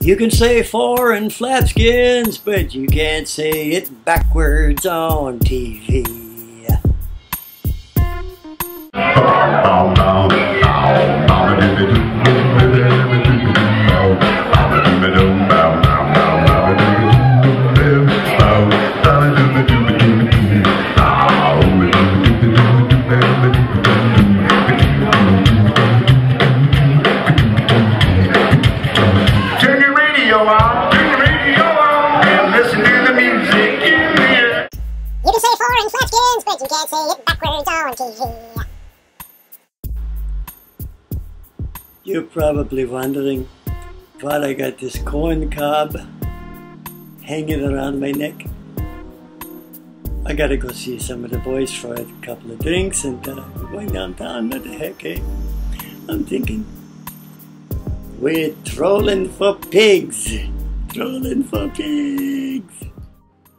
You can say foreign flapskins, but you can't say it backwards on TV. You can say foreign flapskins, but you can't say it backwards on TV. You're probably wondering why I got this corn cob hanging around my neck. I gotta go see some of the boys for a couple of drinks and we're going downtown. What the heck, eh? I'm thinking, we're trolling for pigs. Trolling for pigs.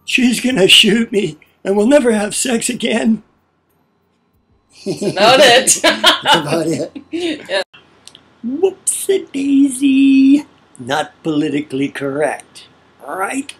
She's gonna shoot me and we'll never have sex again. Noted. That's about it. Yeah. Whoopsie-daisy. Not politically correct, right?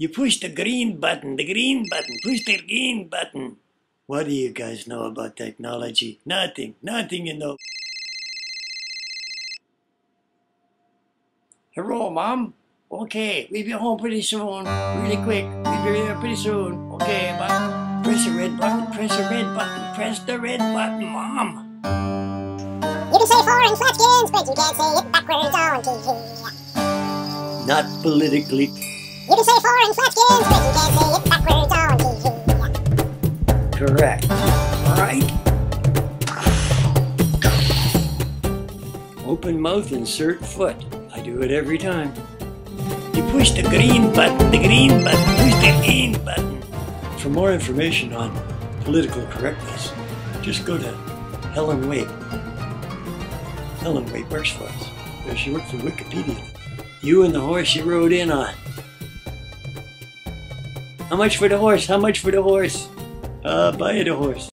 You push the green button, push the green button. What do you guys know about technology? Nothing you know. Hello, Mom. Okay, we'll be home pretty soon. Really quick. We'll be here pretty soon. Okay, bye. Press the red button, press the red button, press the red button, Mom. You can say foreign flapskins, but you can't say it backwards on TV. Not politically. You can say foreign flapskins, but you can't say it backwards on TV. Correct. Right? Open mouth, insert foot. I do it every time. You push the green button, push the green button. For more information on political correctness, just go to Helen Waite. Helen Waite works for us. She worked for Wikipedia. You and the horse you rode in on. How much for the horse? How much for the horse? Buy the horse.